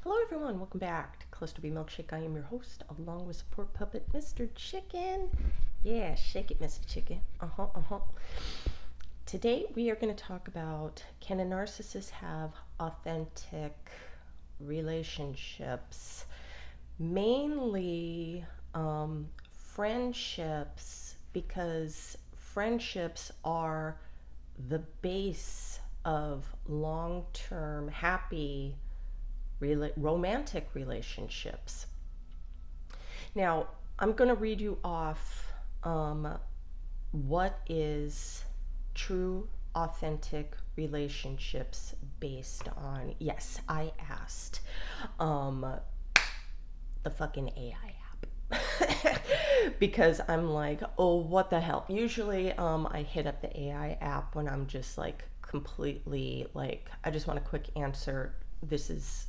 Hello everyone, welcome back to Clusterbmilkshake. I am your host, along with support puppet, Mr. Chicken. Yeah, shake it, Mr. Chicken. Today we are going to talk about, can a narcissist have authentic relationships? Mainly friendships, because friendships are the base of long-term happy romantic relationships. Now, I'm going to read you off what is true, authentic relationships based on. Yes, I asked the fucking AI app. Because I'm like, oh, what the hell? Usually I hit up the AI app when I'm just like completely like, I just want a quick answer. This is,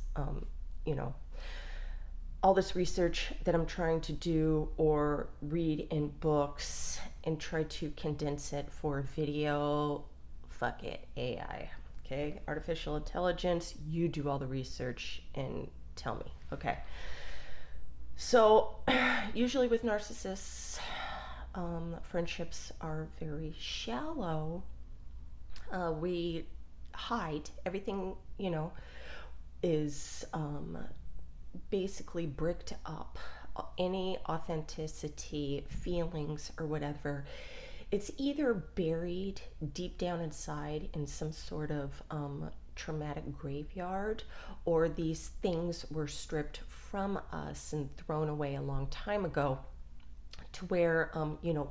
all this research that I'm trying to do or read in books and try to condense it for video. Fuck it, AI. Okay, artificial intelligence, you do all the research and tell me. Okay. So, usually with narcissists, friendships are very shallow. We hide everything, is basically bricked up. Any authenticity, feelings, or whatever, it's either buried deep down inside in some sort of traumatic graveyard, or these things were stripped from us and thrown away a long time ago to where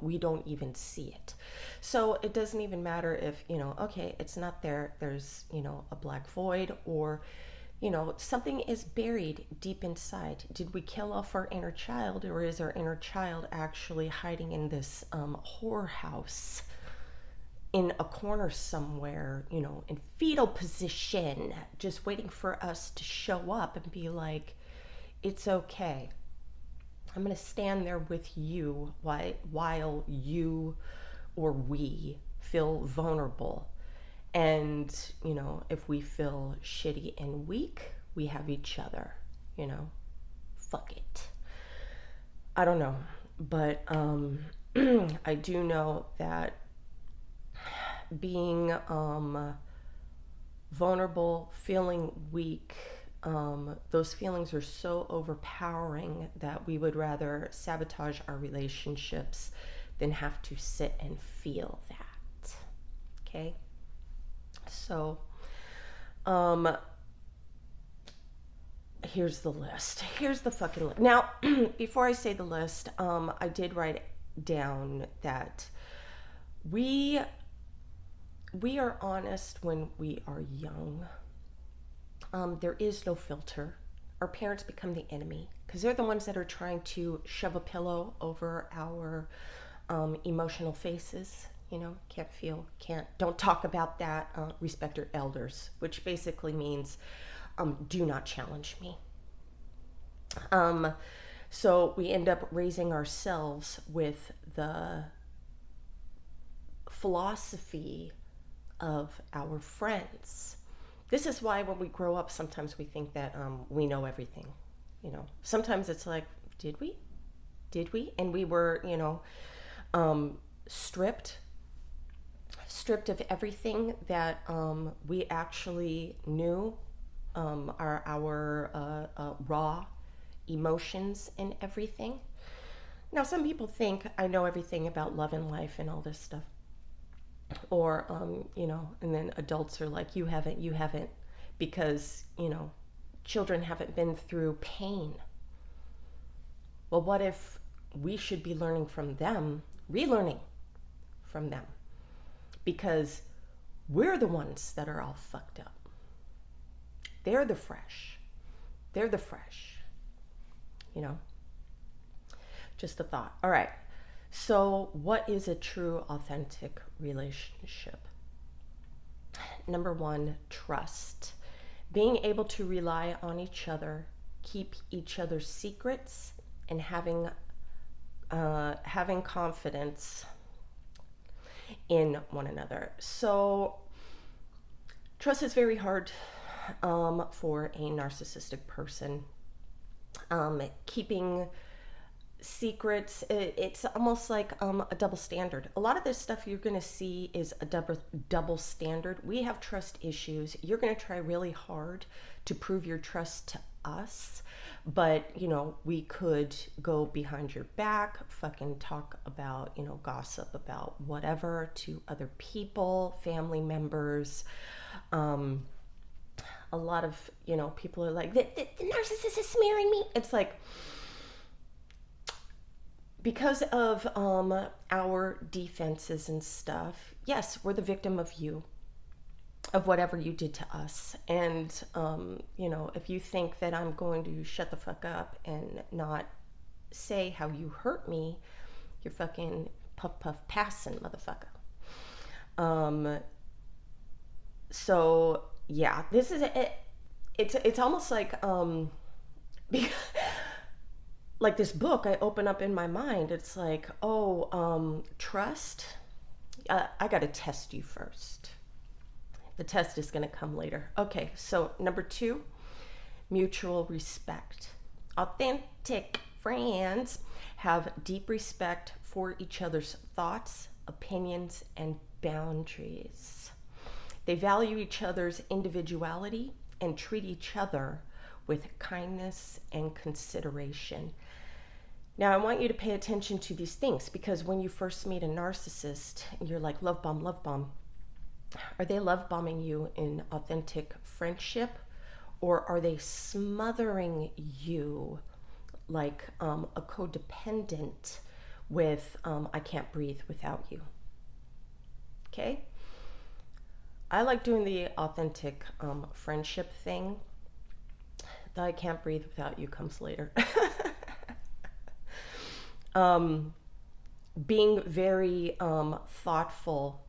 we don't even see it. So it doesn't even matter if okay, it's not there, there's a black void, or something is buried deep inside. Did we kill off our inner child, or is our inner child actually hiding in this whorehouse in a corner somewhere, in fetal position, just waiting for us to show up and be like, it's okay. I'm going to stand there with you while you or we feel vulnerable. And, if we feel shitty and weak, we have each other, fuck it. I don't know. But I do know that being vulnerable, feeling weak, those feelings are so overpowering that we would rather sabotage our relationships than have to sit and feel that. Okay? So, here's the list. Here's the fucking list. Now, before I say the list, I did write down that we are honest when we are young. There is no filter. Our parents become the enemy because they're the ones that are trying to shove a pillow over our emotional faces. Can't feel, don't talk about that, respect your elders, which basically means do not challenge me. So we end up raising ourselves with the philosophy of our friends. This is why when we grow up, sometimes we think that we know everything. Sometimes it's like, did we? And we were, stripped of everything that we actually knew, our raw emotions and everything. Now, some people think I know everything about love and life and all this stuff. Or, and then adults are like, you haven't, because, children haven't been through pain. Well, what if we should be learning from them, relearning from them? Because we're the ones that are all fucked up. They're the fresh. Just a thought. All right. So, what is a true, authentic relationship? Number one, trust. Being able to rely on each other, keep each other's secrets, and having confidence in one another. So, trust is very hard for a narcissistic person. Keeping secrets, it's almost like a double standard. A lot of this stuff you're going to see is a double standard. We have trust issues. You're going to try really hard to prove your trust to us, but we could go behind your back, fucking talk about, gossip about whatever to other people, family members. A lot of people are like, the narcissist is smearing me. It's like, because of our defenses and stuff, yes, we're the victim of you, of whatever you did to us. And if you think that I'm going to shut the fuck up and not say how you hurt me, you're fucking puff puff passing, motherfucker. So yeah, this is it. It's almost like like this book I open up in my mind. It's like, trust. I got to test you first. The test is going to come later. Okay, so number 2, mutual respect. Authentic friends have deep respect for each other's thoughts, opinions, and boundaries. They value each other's individuality and treat each other with kindness and consideration. Now, I want you to pay attention to these things, because when you first meet a narcissist, you're like, love bomb, love bomb. Are they love bombing you in authentic friendship, or are they smothering you like a codependent with I can't breathe without you? Okay? I like doing the authentic friendship thing. The I can't breathe without you comes later. Being very thoughtful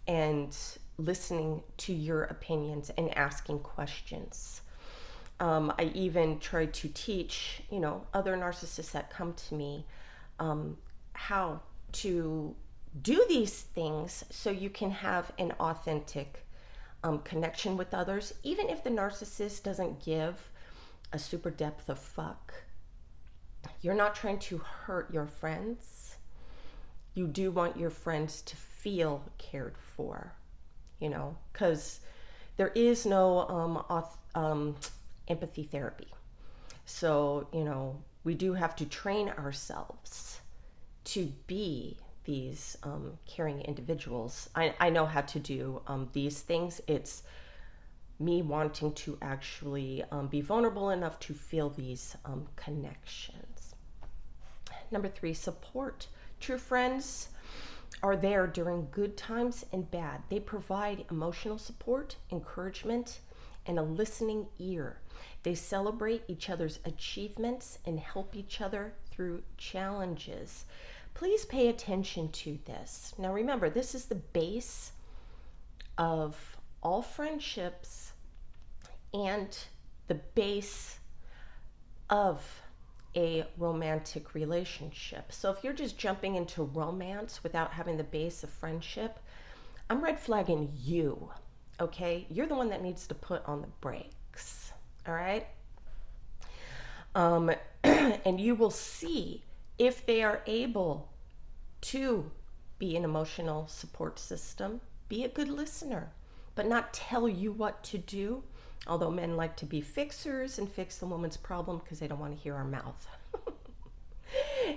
and listening to your opinions and asking questions. I even try to teach, other narcissists that come to me how to do these things so you can have an authentic connection with others, even if the narcissist doesn't give a super depth of fuck. You're not trying to hurt your friends. You do want your friends to feel cared for, because there is no empathy therapy. So, we do have to train ourselves to be these caring individuals. I know how to do these things. It's me wanting to actually be vulnerable enough to feel these connections. Number 3, support. True friends are there during good times and bad. They provide emotional support, encouragement, and a listening ear. They celebrate each other's achievements and help each other through challenges. Please pay attention to this. Now remember, this is the base of all friendships and the base of a romantic relationship. So if you're just jumping into romance without having the base of friendship, I'm red flagging you, okay? You're the one that needs to put on the brakes, all right? And you will see if they are able to be an emotional support system, be a good listener, but not tell you what to do. Although men like to be fixers and fix the woman's problem because they don't want to hear our mouth.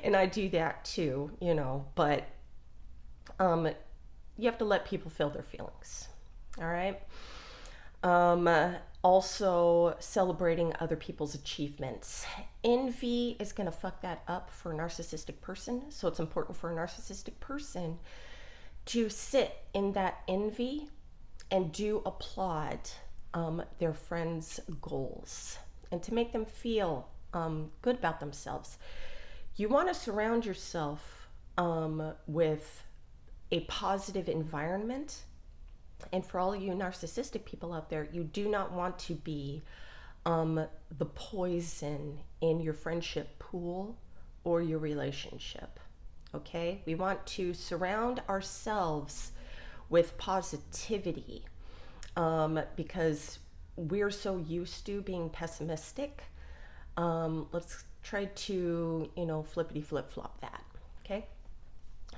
And I do that too, but you have to let people feel their feelings. All right. Also celebrating other people's achievements. Envy is going to fuck that up for a narcissistic person. So it's important for a narcissistic person to sit in that envy and do applaud their friends' goals and to make them feel good about themselves. You want to surround yourself with a positive environment. And for all you narcissistic people out there, you do not want to be the poison in your friendship pool or your relationship. Okay? We want to surround ourselves with positivity because we're so used to being pessimistic. Let's try to, flippity flip flop that. Okay.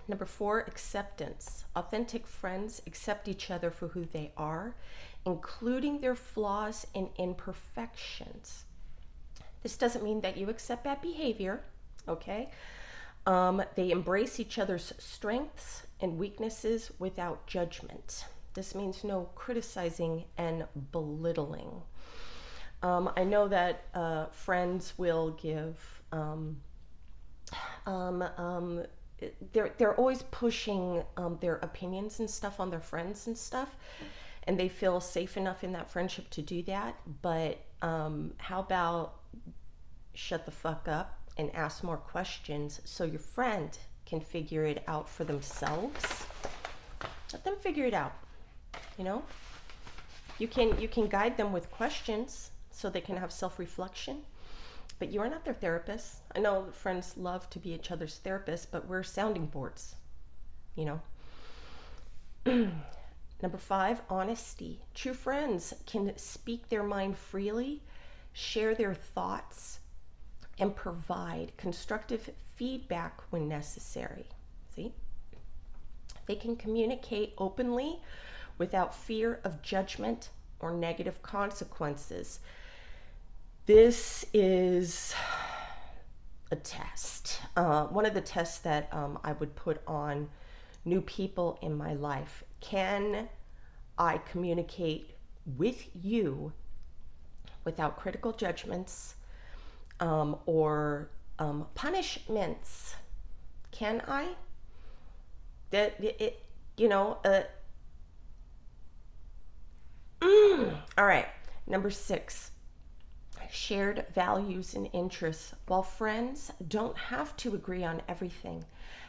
Number 4, acceptance. Authentic friends accept each other for who they are, including their flaws and imperfections. This doesn't mean that you accept bad behavior, okay? They embrace each other's strengths and weaknesses without judgment. This means no criticizing and belittling. I know that friends will give, they're always pushing their opinions and stuff on their friends and stuff, and they feel safe enough in that friendship to do that. But how about shut the fuck up and ask more questions so your friend can figure it out for themselves? Let them figure it out. You can guide them with questions so they can have self-reflection, but you are not their therapist. I know friends love to be each other's therapists, but we're sounding boards. Number 5, honesty. True friends can speak their mind freely, share their thoughts, and provide constructive feedback when necessary. See? They can communicate openly without fear of judgment or negative consequences. This is a test. One of the tests that I would put on new people in my life. Can I communicate with you without critical judgments or punishments? Can I? All right. Number 6, shared values and interests. While friends don't have to agree on everything,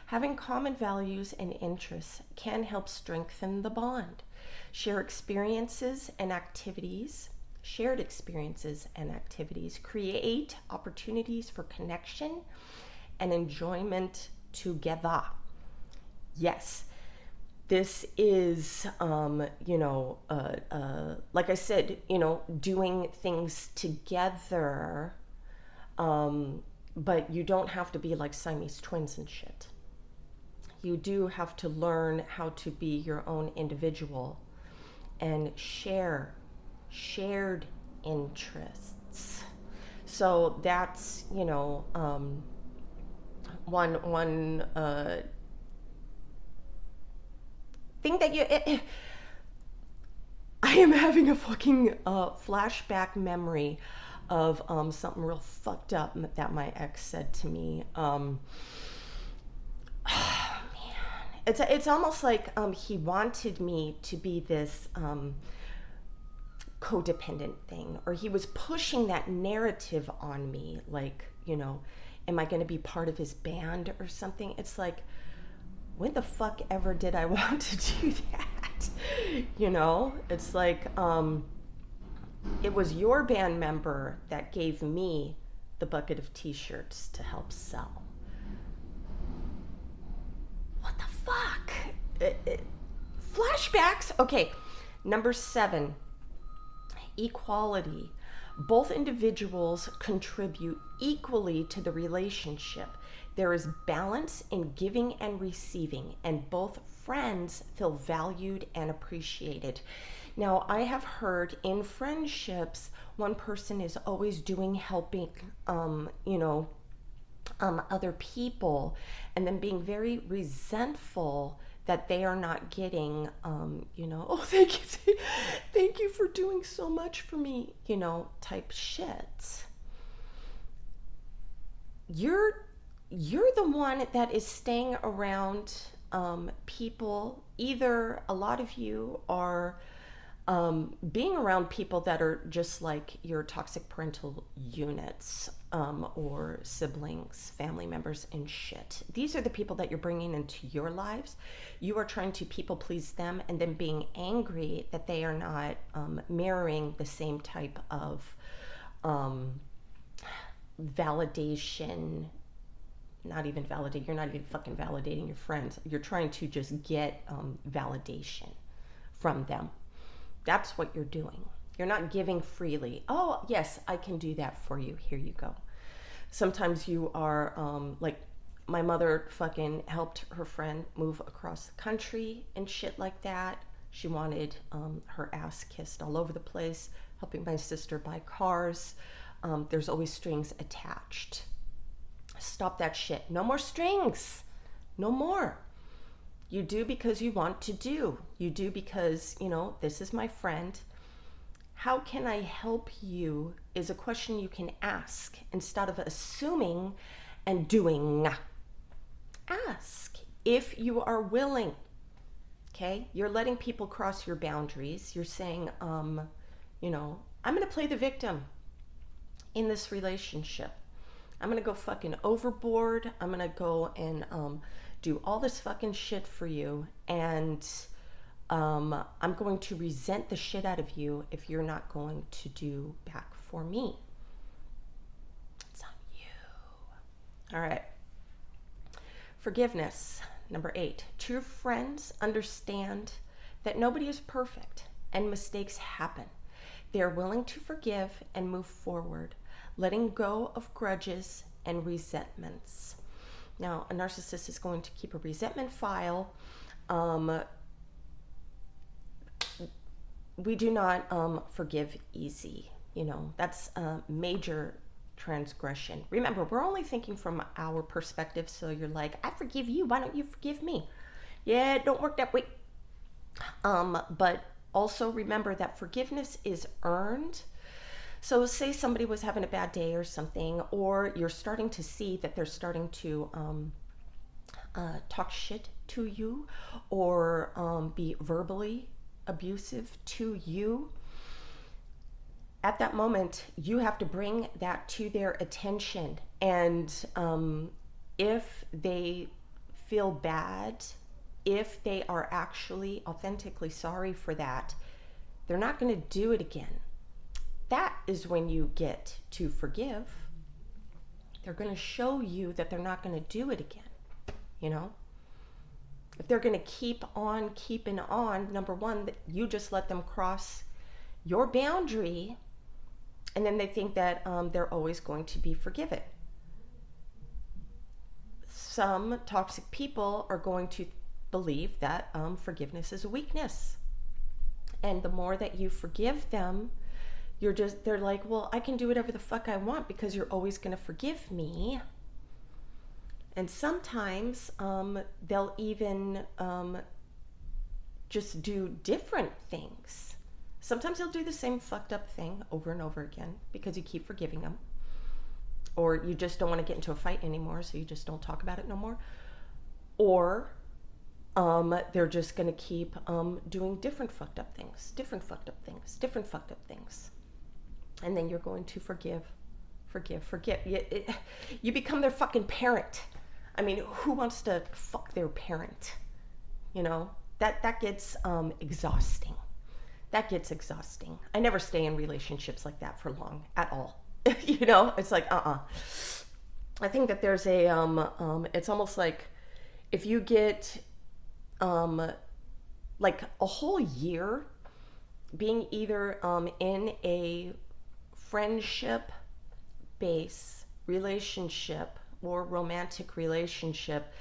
having common values and interests can help strengthen the bond. Shared experiences and activities create opportunities for connection and enjoyment together. Yes, this is, like I said, doing things together, but you don't have to be like Siamese twins and shit. You do have to learn how to be your own individual and shared interests. So that's, one thing that I am having a fucking flashback memory of something real fucked up that my ex said to me. Man, it's almost like he wanted me to be this codependent thing, or he was pushing that narrative on me, like, am I going to be part of his band or something? It's like, when the fuck ever did I want to do that? It's like, it was your band member that gave me the bucket of t-shirts to help sell. What the fuck? Flashbacks? Okay, number 7, equality. Both individuals contribute equally to the relationship. There is balance in giving and receiving, and both friends feel valued and appreciated. Now, I have heard in friendships, one person is always helping, other people, and then being very resentful that they are not getting, oh, thank you for doing so much for me, type shit. You're the one that is staying around people. Either a lot of you are being around people that are just like your toxic parental units, or siblings, family members, and shit. These are the people that you're bringing into your lives. You are trying to people please them, and then being angry that they are not mirroring the same type of validation. Not even validate. You're not even fucking validating your friends. You're trying to just get validation from them. That's what you're doing. You're not giving freely. Oh, yes, I can do that for you. Here you go. Sometimes you are like my mother fucking helped her friend move across the country and shit like that. She wanted her ass kissed all over the place, helping my sister buy cars. There's always strings attached. Stop that shit. No more strings. No more. You do because you want to do. You do because, you know, this is my friend. How can I help you is a question you can ask instead of assuming and doing. Ask if you are willing. Okay? You're letting people cross your boundaries. You're saying, you know, I'm going to play the victim in this relationship. I'm going to go fucking overboard. I'm going to go and do all this fucking shit for you. And I'm going to resent the shit out of you if you're not going to do back for me. It's on you. All right. Forgiveness. Number 8. True friends understand that nobody is perfect and mistakes happen. They are willing to forgive and move forward, letting go of grudges and resentments. Now, a narcissist is going to keep a resentment file. We do not forgive easy. You know, that's a major transgression. Remember, we're only thinking from our perspective, so you're like, I forgive you, why don't you forgive me? Yeah, it don't work that way. But also remember that forgiveness is earned. So say somebody was having a bad day or something, or you're starting to see that they're starting to talk shit to you or be verbally abusive to you. At that moment, you have to bring that to their attention. And if they feel bad, if they are actually authentically sorry for that, they're not going to do it again. That is when you get to forgive. They're going to show you that they're not going to do it again. You know? If they're going to keep on keeping on, number one, you just let them cross your boundary, and then they think that they're always going to be forgiven. Some toxic people are going to believe that forgiveness is a weakness. And the more that you forgive them, they're like, well, I can do whatever the fuck I want because you're always going to forgive me. And sometimes they'll even just do different things. Sometimes they'll do the same fucked up thing over and over again because you keep forgiving them. Or you just don't want to get into a fight anymore, so you just don't talk about it no more. Or they're just going to keep doing different fucked up things, different fucked up things, different fucked up things. And then you're going to forgive. You become their fucking parent. I mean, who wants to fuck their parent? You know, that gets exhausting. That gets exhausting. I never stay in relationships like that for long at all. You know, it's like, I think that there's a, it's almost like if you get, like a whole year being either in a friendship base relationship or romantic relationship,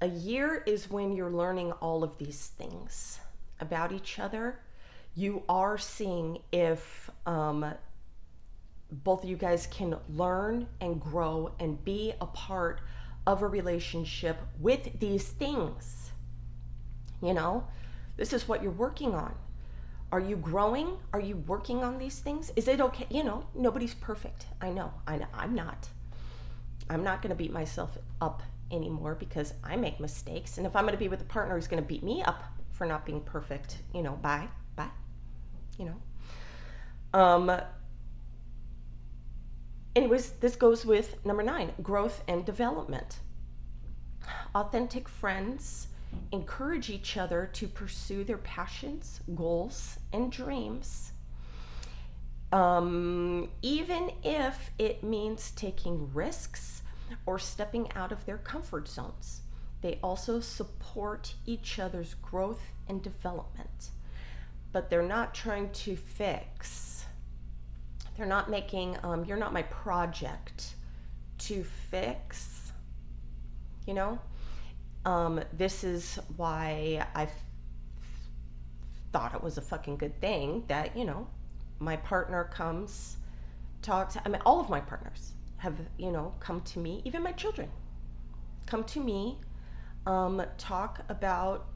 a year is when you're learning all of these things about each other. You are seeing if both of you guys can learn and grow and be a part of a relationship with these things. You know, this is what you're working on. Are you growing? Are you working on these things? Is it okay? You know, nobody's perfect. I know. I'm not. I'm not going to beat myself up anymore because I make mistakes. And if I'm going to be with a partner who's going to beat me up for not being perfect, you know, bye. You know. Anyways, this goes with number 9, growth and development. Authentic friends encourage each other to pursue their passions, goals, and dreams, even if it means taking risks or stepping out of their comfort zones. They also support each other's growth and development. but they're not trying to fix. They're not making, you're not my project to fix, you know? This is why I thought it was a fucking good thing that, you know, my partner comes, talks. I mean, all of my partners have, you know, come to me, even my children come to me, talk about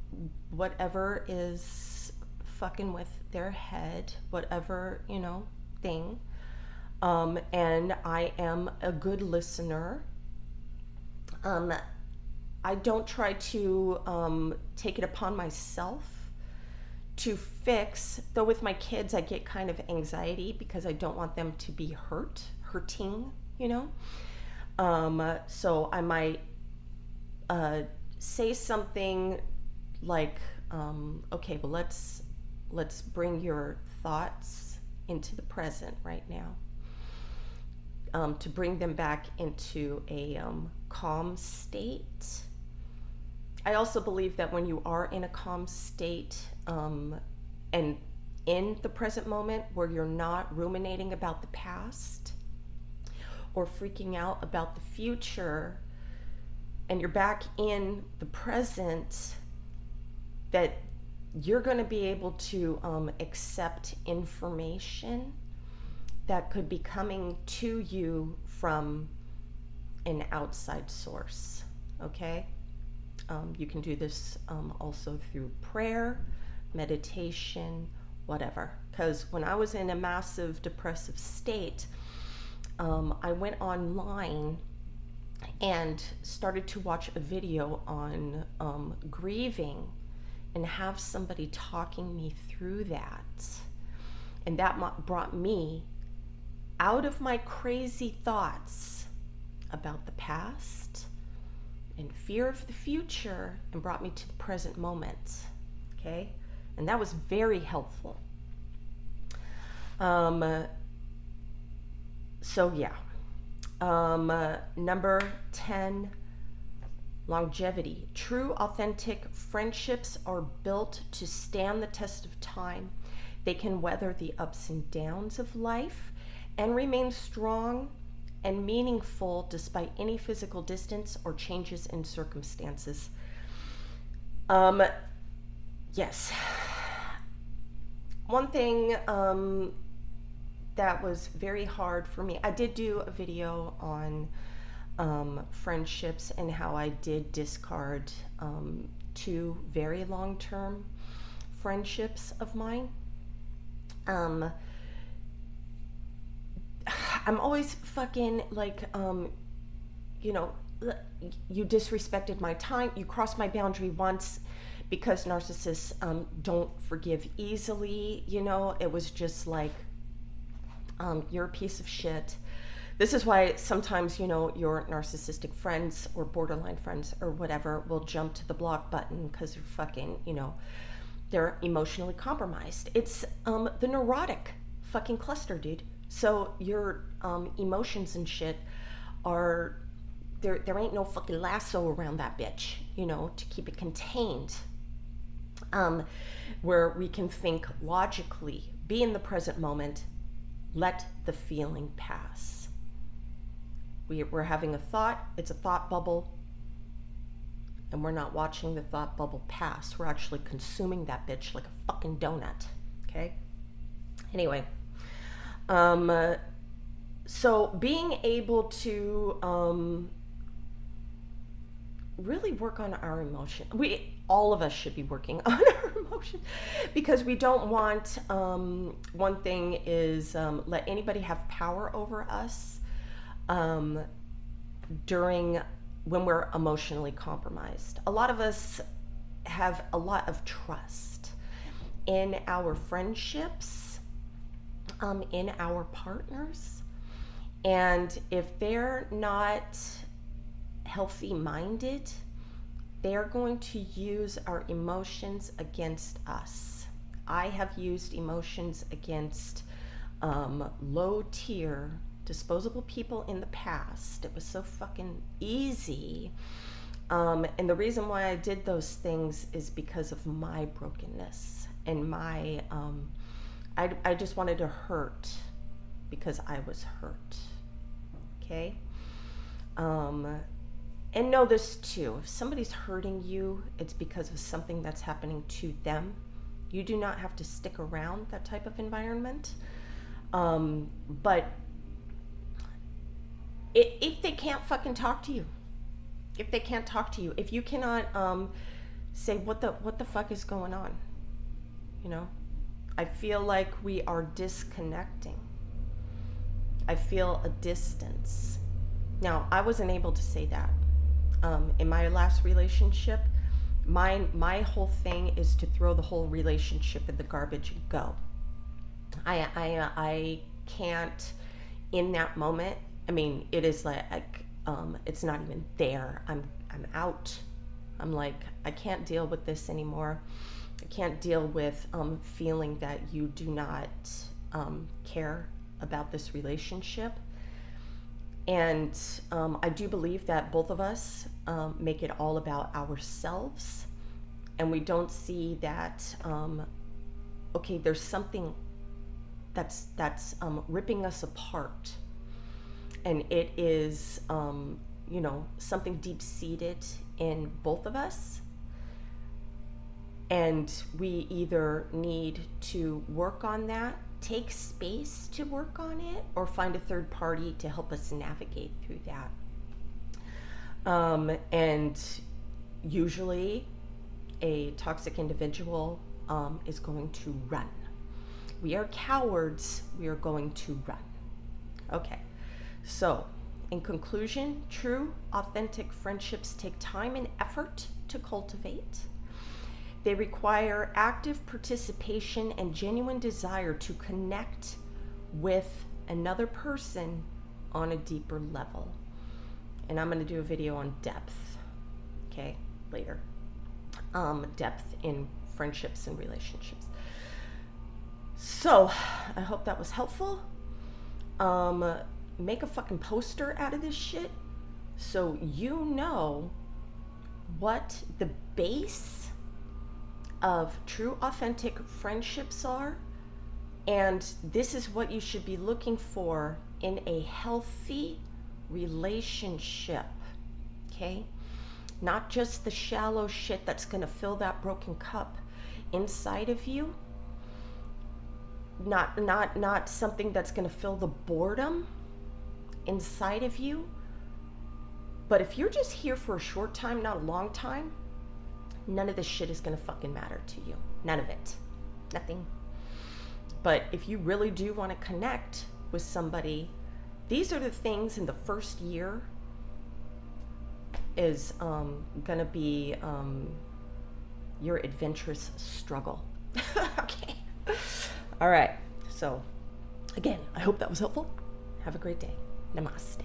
whatever is fucking with their head, whatever, you know, thing. And I am a good listener. I don't try to take it upon myself to fix, though with my kids I get kind of anxiety because I don't want them to be hurting, you know? So I might say something like, okay, well let's bring your thoughts into the present right now. To bring them back into a calm state. I also believe that when you are in a calm state and in the present moment where you're not ruminating about the past or freaking out about the future, and you're back in the present, that you're going to be able to accept information that could be coming to you from an outside source, okay? You can do this also through prayer, meditation, whatever. Because when I was in a massive depressive state, I went online and started to watch a video on grieving and have somebody talking me through that. And that brought me out of my crazy thoughts about the past and fear of the future and brought me to the present moment, okay? And that was very helpful. So yeah. Number 10, longevity. True, authentic friendships are built to stand the test of time. They can weather the ups and downs of life and remain strong and meaningful despite any physical distance or changes in circumstances. Yes. One thing that was very hard for me, I did do a video on friendships and how I did discard 2 very long-term friendships of mine. I'm always fucking like, you know, you disrespected my time, you crossed my boundary once, because narcissists don't forgive easily, you know. It was just like, you're a piece of shit. This is why sometimes, you know, your narcissistic friends or borderline friends or whatever will jump to the block button because they're fucking, you know, they're emotionally compromised. It's the neurotic fucking cluster, dude. So your emotions and shit are, there ain't no fucking lasso around that bitch, you know, to keep it contained. Where we can think logically, be in the present moment, let the feeling pass. We're having a thought, it's a thought bubble, and we're not watching the thought bubble pass. We're actually consuming that bitch like a fucking donut, okay? Anyway. So being able to really work on our emotion. All of us should be working on our emotion, because we don't want, one thing is let anybody have power over us when we're emotionally compromised. A lot of us have a lot of trust in our friendships, in our partners, and if they're not healthy minded, they are going to use our emotions against us. I have used emotions against low tier disposable people in the past. It was so fucking easy, and the reason why I did those things is because of my brokenness and my I just wanted to hurt because I was hurt. Okay? And know this too. If somebody's hurting you, it's because of something that's happening to them. You do not have to stick around that type of environment. But if they can't fucking talk to you, if they can't talk to you, if you cannot say what the fuck is going on, you know, I feel like we are disconnecting. I feel a distance. Now, I wasn't able to say that in my last relationship. My whole thing is to throw the whole relationship in the garbage and go. I can't in that moment. I mean, it is like it's not even there. I'm out. I'm like, I can't deal with this anymore. I can't deal with feeling that you do not care about this relationship. And I do believe that both of us make it all about ourselves, and we don't see that okay, there's something that's ripping us apart, and it is you know, something deep-seated in both of us, and we either need to work on that, take space to work on it, or find a third party to help us navigate through that. And usually a toxic individual is going to run. We are cowards. We are going to run. Okay. So, in conclusion, true, authentic friendships take time and effort to cultivate. They require active participation and genuine desire to connect with another person on a deeper level. And I'm going to do a video on depth, okay, later. Depth in friendships and relationships. So, I hope that was helpful. Make a fucking poster out of this shit so you know what the base of true authentic friendships are, and this is what you should be looking for in a healthy relationship. Okay, not just the shallow shit that's going to fill that broken cup inside of you, not something that's going to fill the boredom inside of you. But if you're just here for a short time, not a long time, none of this shit is gonna fucking matter to you. None of it. Nothing. But if you really do want to connect with somebody, these are the things in the first year is gonna be your adventurous struggle. Okay. All right. So again, I hope that was helpful. Have a great day. Namaste.